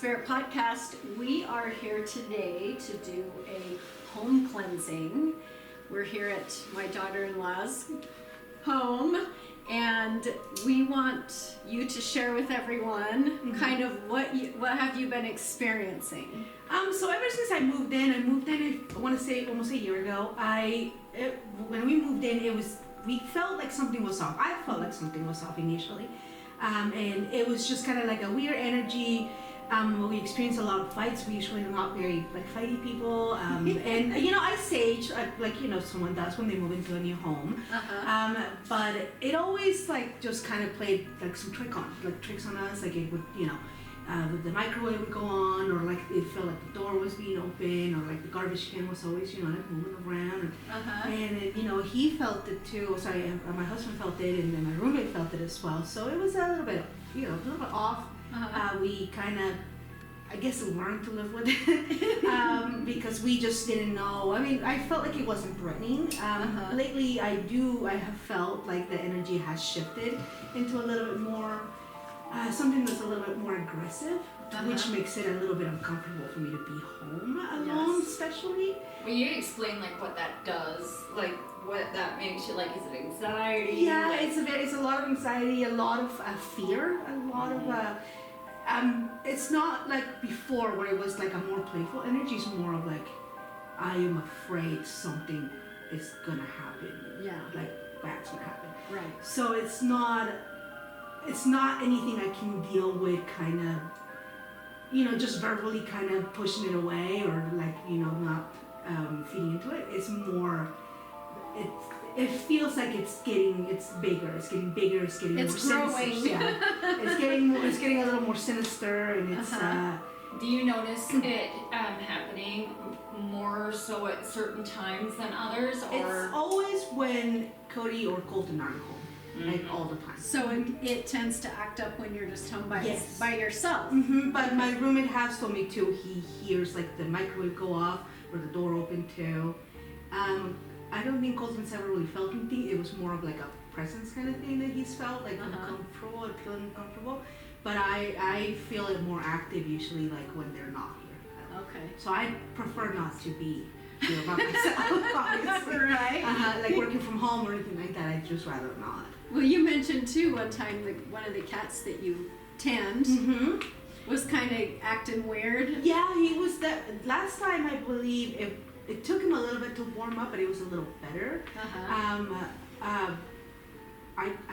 Spirit Podcast. We are here today to do a home cleansing. We're here at my daughter-in-law's home, and we want you to share with everyone kind of what have you been experiencing. So ever since I moved in, I want to say almost a year ago. When we moved in, we felt like something was off. I felt like something was off initially. And it was just kind of like a weird energy. We experienced a lot of fights. We usually are not very fighty people. And I sage like someone does when they move into a new home. But it always just kind of played some tricks on us. Like it would the microwave would go on, or it felt like the door was being open, or the garbage can was always moving around. And he felt it too. Sorry, my husband felt it, and then my roommate felt it as well. So it was a little bit off. We kind of, I guess, learned to live with it because we just didn't know. I mean, I felt like it wasn't threatening. Lately, I have felt like the energy has shifted into a little bit more. Something that's a little bit more aggressive, which makes it a little bit uncomfortable for me to be home alone, especially. Will you explain what that does? What that makes you Is it anxiety? Yeah, it's a lot of anxiety, a lot of fear, a lot of it's not like before where it was a more playful energy. It's more of I am afraid something is gonna happen. Yeah. Bad's gonna happen. Right. So it's not anything I can deal with just verbally kind of pushing it away or not feeding into it. It's more, it feels like it's getting bigger, it's getting more growing. sinister. Yeah. it's getting a little more sinister, and it's Do you notice it happening more so at certain times than others, or? It's always when Cody or Colton aren't home. All the time. So it tends to act up when you're just home by yourself. But my roommate has told me too. He hears the microwave go off or the door open too. I don't think Colton's ever really felt anything. It was more of a presence kind of thing that he's felt, uncomfortable or feeling uncomfortable. But I feel it more active usually when they're not here. Okay. So I prefer not to be here by myself. Obviously. Right. Working from home or anything like that. I'd just rather not. Well, you mentioned too one time one of the cats that you tend was kind of acting weird. Yeah, he was. That last time I believe it took him a little bit to warm up, but it was a little better. I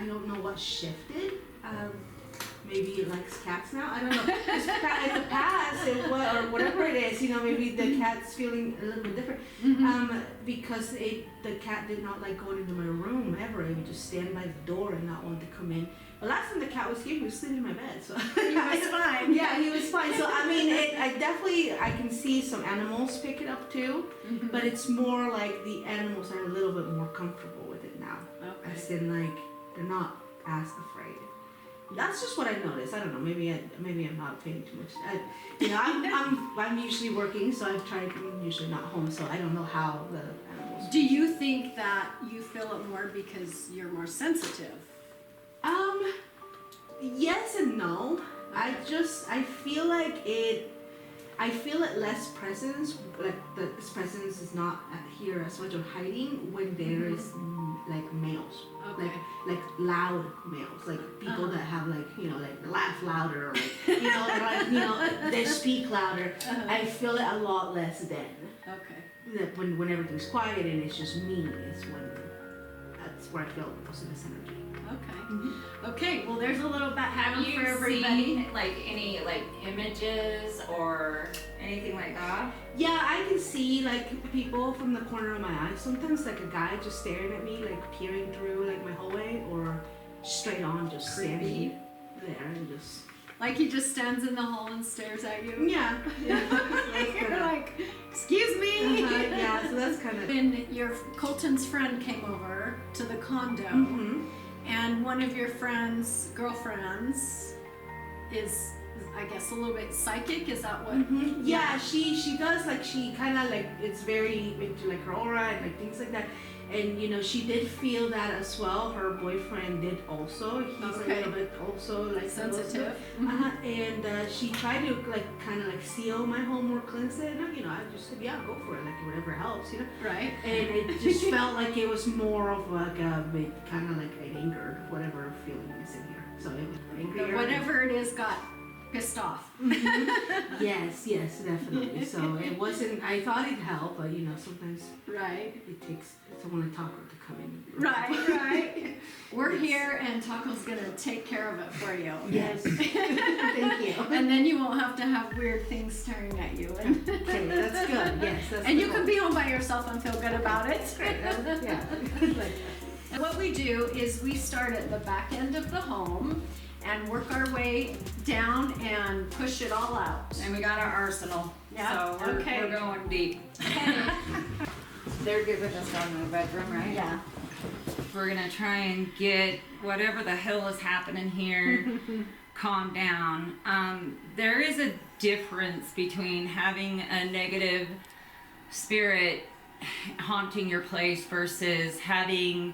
don't know what shifted. Maybe it likes cats now. I don't know. In the past, or whatever it is, maybe the cat's feeling a little bit different. Because the cat did not like going into my room ever. It would just stand by the door and not want to come in. But last time the cat was here, he was sleeping in my bed. So he was fine. Yeah, he was fine. So I mean, I can see some animals pick it up too, but it's more the animals are a little bit more comfortable with it now. Okay. As in they're not as afraid. That's just what I noticed. I don't know. Maybe I'm not paying too much. I'm usually working, so I'm usually not home, so I don't know how the animals. Do you think that you feel it more because you're more sensitive? Yes and no. Okay. I feel it less presence. This presence is not here as much or hiding when there is males. Okay. Like loud males, people that have laugh louder, or they speak louder. I feel it a lot less then. Okay. That when everything's quiet and it's just me is when that's where I feel most of this energy. Okay. Okay. Well, there's a little Have background you for everybody. seen any images or anything like that? Yeah, I can see people from the corner of my eye. Sometimes a guy just staring at me, peering through my hallway, or straight on just standing there and just. He just stands in the hall and stares at you. Yeah. You're excuse me. Yeah, so that's kind of. When Colton's friend came over to the condo, and one of your girlfriends is, I guess, a little bit psychic. Is that what? Yeah, she does she kind of it's very into her aura and things like that. And she did feel that as well. Her boyfriend did also. He's a little bit also like sensitive. And she tried to kind of seal my home or cleanse it. And, I just said, yeah, go for it, whatever helps, Right. And it just felt like it was more of a bit kind of anger, whatever feeling is in here. So it was angry. Whatever it is got pissed off. Yes, definitely. So it wasn't. I thought it helped, but sometimes Right. it takes someone to talk to come in. Right. We're here, and Taco's gonna take care of it for you. Yes. Thank you. And then you won't have to have weird things staring at you. Okay, that's good. Yes, that's And the you goal. can be home by yourself and feel good about it. Yeah. What we do is we start at the back end of the home and work our way down and push it all out. And we got our arsenal. Yeah, So we're, okay. we're going deep. They're good with us going to the bedroom, right? Yeah. We're gonna try and get whatever the hell is happening here calm down. There is a difference between having a negative spirit haunting your place versus having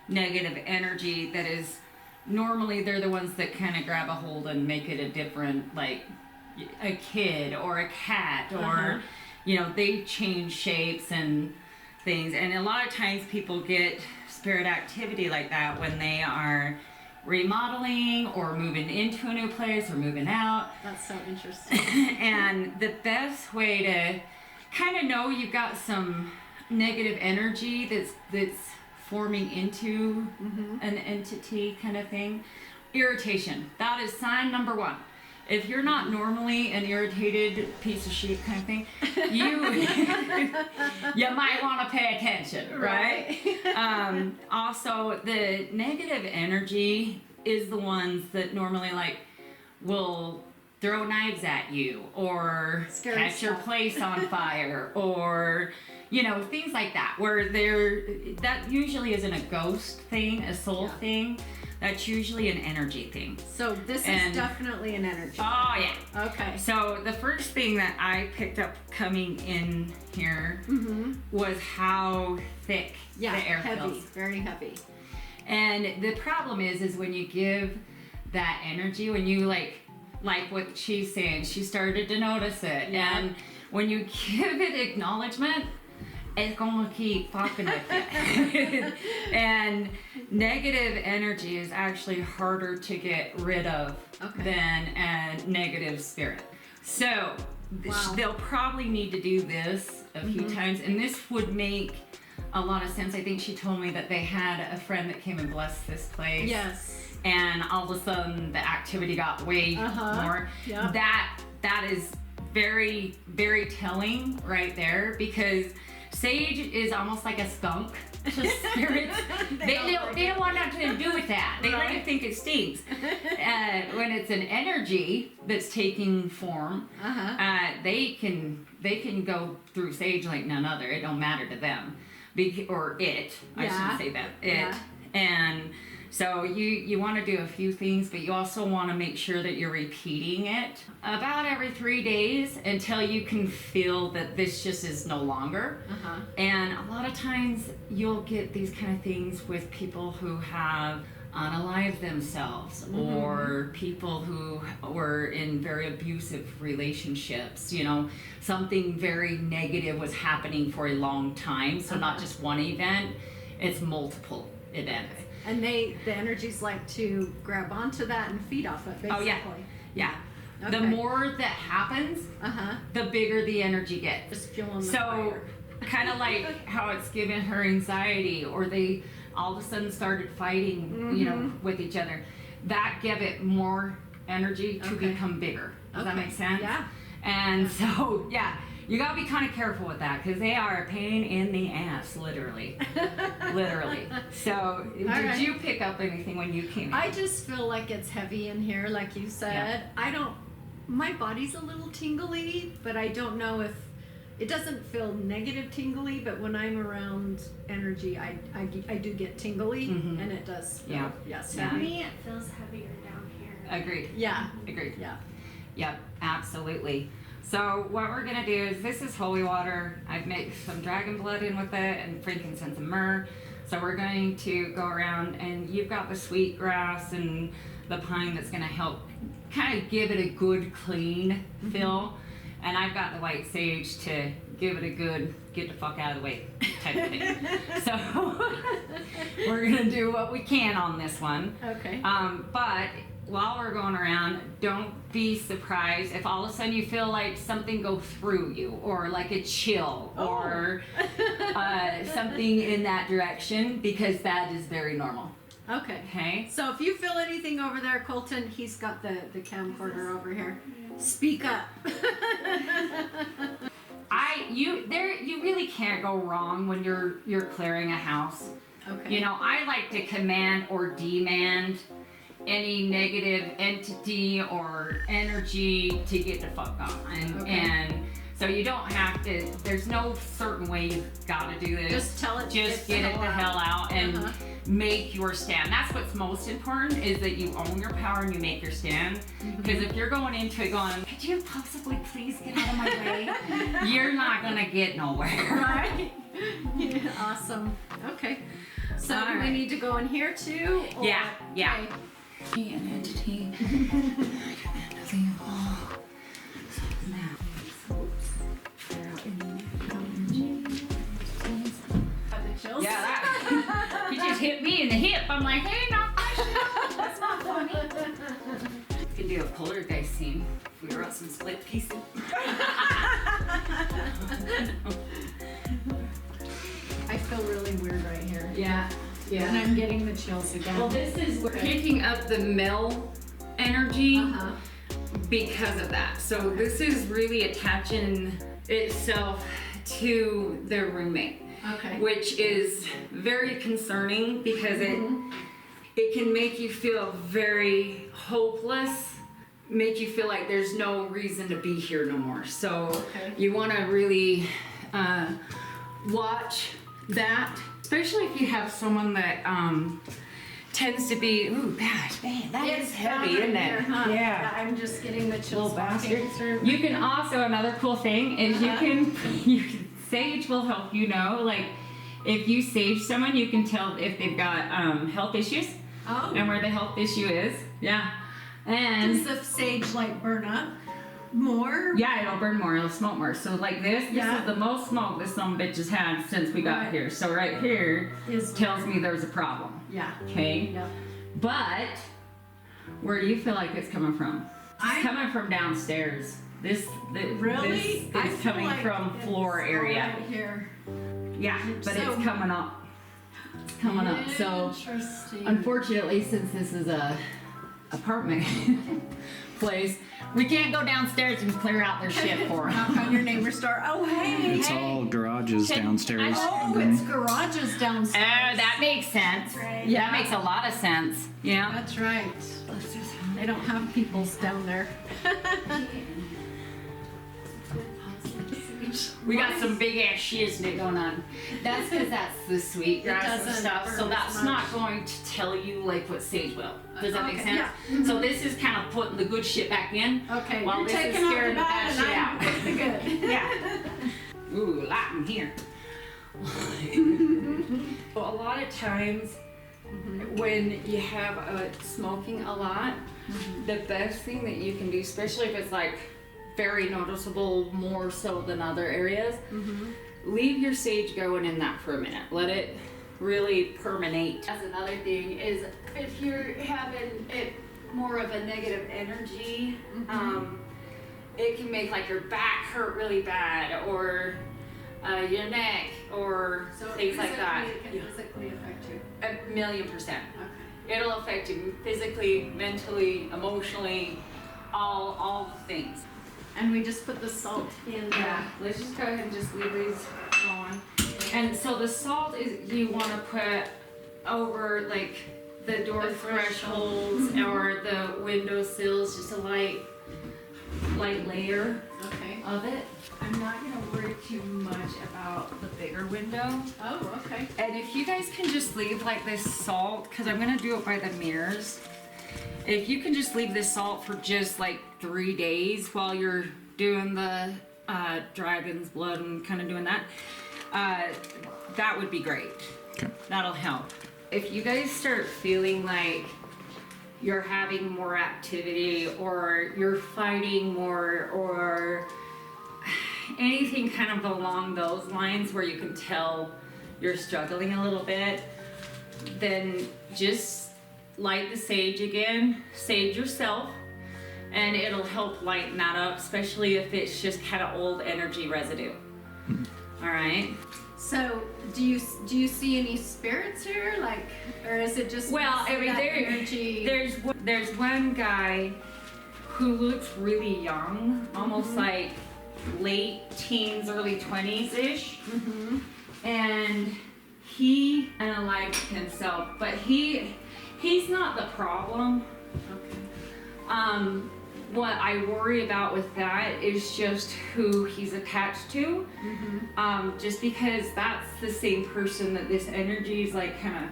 negative energy that is normally they're the ones that kind of grab a hold and make it a different, like a kid or a cat or they change shapes and things. And a lot of times people get spirit activity like that when they are remodeling or moving into a new place or moving out. That's so interesting. And the best way to kind of know you've got some negative energy that's forming into an entity kind of thing, irritation. That is sign number one. If you're not normally an irritated piece of shit kind of thing, you might want to pay attention, right? Also, the negative energy is the ones that normally will throw knives at you or Scary catch your stuff. place on fire or things like that, where that usually isn't a ghost thing, a soul thing. That's usually an energy thing. So this is definitely an energy. Oh yeah. Okay. So the first thing that I picked up coming in here was how thick the air heavy, feels. very heavy. And the problem is when you give that energy, when you like what she's saying, she started to notice it. Yeah. And when you give it acknowledgement, it's gonna keep fucking with you. And negative energy is actually harder to get rid of than a negative spirit. So they'll probably need to do this a few times, and this would make a lot of sense. I think she told me that they had a friend that came and blessed this place. Yes. And all of a sudden the activity got way more. Yeah. That is very, very telling right there, because sage is almost like a skunk to spirits. they don't want nothing to do with that. They like to think it stinks. When it's an energy that's taking form, they can go through sage like none other. It don't matter to them. Or it. I shouldn't say that. It. Yeah. And so you want to do a few things, but you also want to make sure that you're repeating it about every 3 days until you can feel that this just is no longer. And a lot of times you'll get these kind of things with people who have unalived themselves or people who were in very abusive relationships. Something very negative was happening for a long time. So not just one event, it's multiple events. And the energies like to grab onto that and feed off it, basically. Oh yeah. Okay. The more that happens, the bigger the energy gets. Just fueling the So fire. kind of like how it's given her anxiety, or they all of a sudden started fighting, with each other. That gave it more energy to become bigger. Does that make sense? Yeah. And so, you gotta be kind of careful with that, because they are a pain in the ass, literally. Literally. So, did you pick up anything when you came in? I just feel like it's heavy in here, like you said. My body's a little tingly, but I don't know if, it doesn't feel negative tingly, but when I'm around energy, I do get tingly, and it does feel, yes. For me, it feels heavier down here. Agreed. Yeah. Agreed. Yeah. Yep, absolutely. So what we're gonna do is, this is holy water. I've mixed some dragon blood in with it and frankincense and myrrh. So we're going to go around, and you've got the sweetgrass and the pine that's going to help kind of give it a good clean feel. And I've got the white sage to give it a good get the fuck out of the way type of thing. So we're going to do what we can on this one. Okay. But while we're going around, don't be surprised if all of a sudden you feel like something go through you, or like a chill, or something in that direction, because that is very normal. Okay. Okay? So if you feel anything over there, Colton, he's got the camcorder over here. Speak up. You really can't go wrong when you're clearing a house. Okay. You know, I like to command or demand any negative entity or energy to get the fuck on. And so you don't have to, there's no certain way you've got to do this. Just tell it to Just get it the hell out and make your stand. That's what's most important, is that you own your power and you make your stand. Because if you're going into it going, could you possibly please get out of my way? You're not going to get nowhere. Right? Yeah, awesome. Okay. So All do we right. need to go in here too? Or- Yeah, yeah. Okay. An entity. Have the chills? Yeah, that, he just hit me in the hip. I'm like, hey, not my shit. That's not funny. We can do a poltergeist scene if we wrote some split pieces. I feel really weird right here. Yeah, And I'm getting the chills again. Well, this is, we're Okay. picking up the male energy Uh-huh. because of that. So this is really attaching itself to the roommate, Okay. which is very concerning because it can make you feel very hopeless, make you feel like there's no reason to be here no more. So Okay. you want to really watch that, especially if you have someone that tends to be, ooh, gosh, man, that is heavy, isn't it? Here, huh? Yeah. I'm just getting the chills. Little bastard. walking through. You can also, another cool thing is you can sage will help you know, like if you sage someone, you can tell if they've got health issues Oh. and where the health issue is. Yeah. And Does the sage like burn up more? yeah, it'll burn more, it'll smoke more. So like this Yeah. is the most smoke this some bitch has had since we got Right. here. So right here Is tells me there's a problem. Yeah. Okay? Yep. But where do you feel like it's coming from? It's coming from downstairs. Really? I This is feel coming like from it's floor area. Right here. Yeah, but So- it's coming up. It's coming up. So Interesting. unfortunately, since this is a apartment place, we can't go downstairs and clear out their shit for them. Knock on your neighbor's door. Oh, hey. It's all garages Can- downstairs. Oh, it's garages downstairs. That makes sense. Right. Yeah, that makes a lot of sense. Yeah. That's right. They don't have peoples down there. We got some big ass shiznit going on. That's because that's the sweet grass and doesn't stuff. burn So as that's much. not going to tell you like what sage will. Does that make Okay, sense? yeah. So this is kind of putting the good shit back in. Okay, While you're this is taking out the scaring the bad bad and shit I'm out. putting the good. Yeah. Ooh, light in here. So a lot of times when you have smoking a lot, the best thing that you can do, especially if it's like very noticeable more so than other areas, leave your sage going in that for a minute. Let it really permeate. That's another thing is if you're having it more of a negative energy, it can make like your back hurt really bad, or your neck, or So things like that. It can physically affect you. 1,000,000%. Okay. It'll affect you physically, mentally, emotionally, all the things. And we just put the salt in Yeah, let's just go ahead and just leave these going. And so the salt is you want to put over like the door The thresholds or the window sills, just a light layer Okay. of it. I'm not gonna worry too much about the bigger window. Oh, okay. And if you guys can just leave like this salt, because I'm gonna do it by the mirrors. If you can just leave this salt for just like 3 days while you're doing the dragon's blood and kind of doing that, that would be great. Okay. That'll help. If you guys start feeling like you're having more activity or you're fighting more or anything kind of along those lines where you can tell you're struggling a little bit, then just light the sage again, sage yourself, and it'll help lighten that up, especially if it's just kind of old energy residue. All right. So, do you see any spirits here, like, or is it just Well, I mean, that energy? there's one guy who looks really young, almost like late teens, early 20s ish, and he unalived himself, but he's not the problem. Okay. What I worry about with that is just who he's attached to, just because that's the same person that this energy is like kind of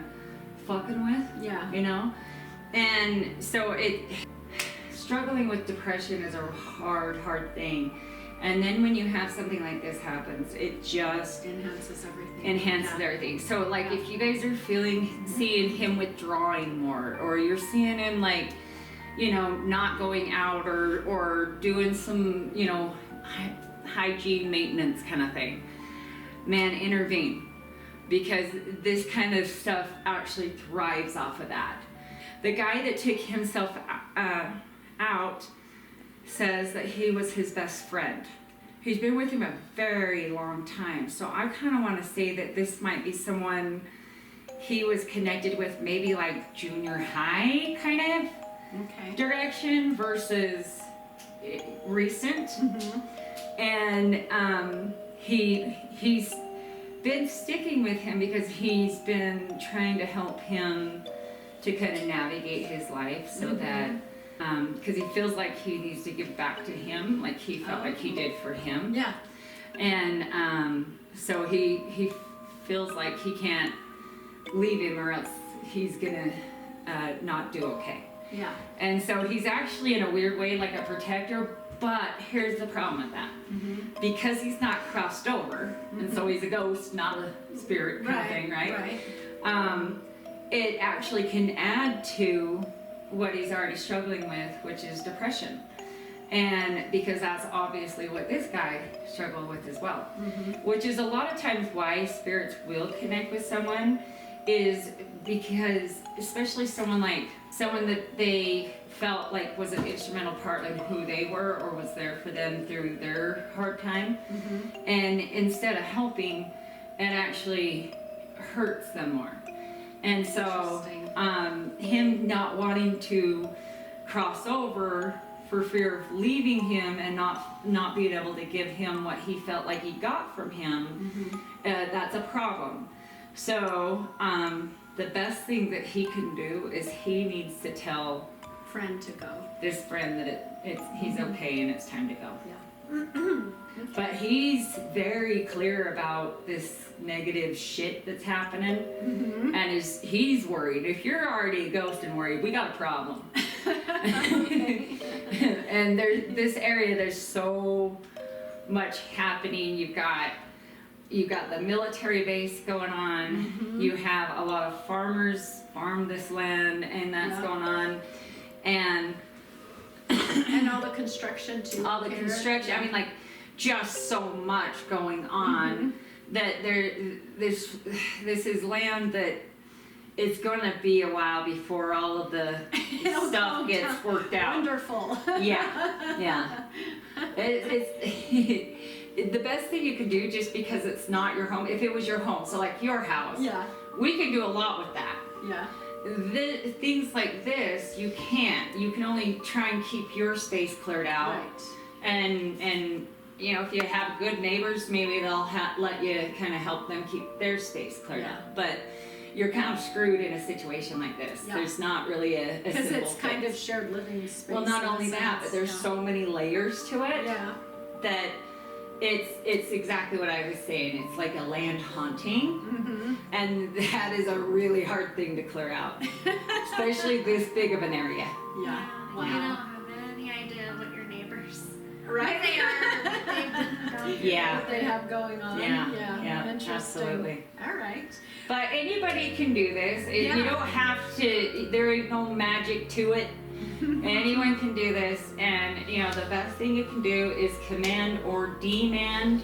fucking with, Yeah. you know? And so struggling with depression is a hard thing. And then when you have something like this happens, it just Enhances everything. enhances Yeah. everything. So like Yeah. if you guys are seeing him withdrawing more, or you're seeing him like, you know, not going out or doing some, you know, hygiene maintenance kind of thing, man, intervene, because this kind of stuff actually thrives off of that. The guy that took himself out says that he was his best friend. He's been with him a very long time. So I kind of want to say that this might be someone he was connected with, maybe like junior high kind of Okay. direction versus recent. And he's been sticking with him because he's been trying to help him to kind of navigate his life, so that because he feels like he needs to give back to him, like he felt like he did for him. Yeah. And so he feels like he can't leave him, or else he's gonna not do okay. Yeah. And so he's actually in a weird way like a protector, but here's the problem with that. Because he's not crossed over, and so he's a ghost, not a spirit kind of thing, right? It actually can add to what he's already struggling with, which is depression. And because that's obviously what this guy struggled with as well. Which is a lot of times why spirits will connect with someone, is because especially someone that they felt like was an instrumental part of who they were or was there for them through their hard time. And instead of helping, it actually hurts them more. And so him not wanting to cross over for fear of leaving him and not being able to give him what he felt like he got from him, that's a problem. So the best thing that he can do is he needs to tell Friend to go. this friend that he's okay and it's time to go. Yeah. But he's very clear about this negative shit that's happening, and he's worried. If you're already a ghost and worried, we got a problem. And this area, there's so much happening. You've got the military base going on. You have a lot of farmers farm this land, and that's going on. And all the construction too. all the construction, I mean, like, just so much going on that this is land that it's going to be a while before all of the stuff gets worked out. Wonderful. Yeah. It's the best thing you can do, just because it's not your home. If it was your home, so like your house, we can do a lot with that. Yeah. Things like this, you can't. You can only try and keep your space cleared out. Right. And you know, if you have good neighbors, maybe they'll let you kind of help them keep their space cleared out. But you're kind of screwed in a situation like this. Yeah. There's not really a simple Because it's kind fix. of shared living space. Well, not in a only that, but sense. there's so many layers to it that it's exactly what I was saying. It's like a land haunting, and that is a really hard thing to clear out, especially this big of an area. Yeah. You don't have any idea what your neighbors Right. they are, what they've Yeah. what they have going on. Yeah, Interesting. absolutely. All right. But anybody can do this. You Yeah. don't have to, there ain't no magic to it. Anyone can do this, and you know, the best thing you can do is command or demand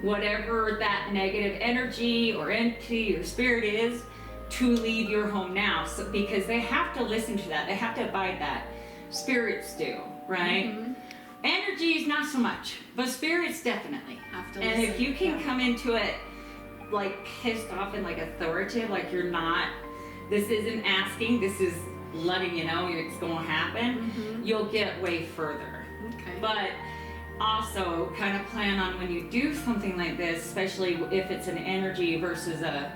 whatever that negative energy or entity or spirit is to leave your home now. So, because they have to listen to that, they have to abide that. Spirits do, right? Energies, not so much, but spirits definitely. Have to And listen. if you can Yeah. come into it like pissed off and like authoritative, like you're not, this isn't asking, this is letting you know it's going to happen, you'll get way further. Okay. But also kind of plan on when you do something like this, especially if it's an energy versus a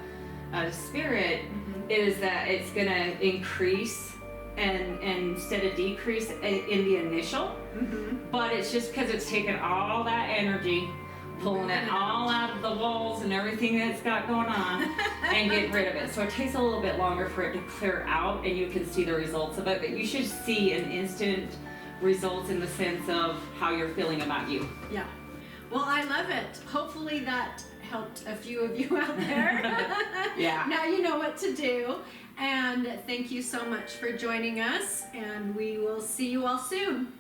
spirit, is that it's going to increase and instead of decrease in the initial. But it's just because it's taken all that energy, pulling it all out of the walls and everything that's got going on and getting rid of it. So it takes a little bit longer for it to clear out and you can see the results of it, but you should see an instant results in the sense of how you're feeling about you. Yeah. Well, I love it. Hopefully that helped a few of you out there. Yeah. Now you know what to do. And thank you so much for joining us, and we will see you all soon.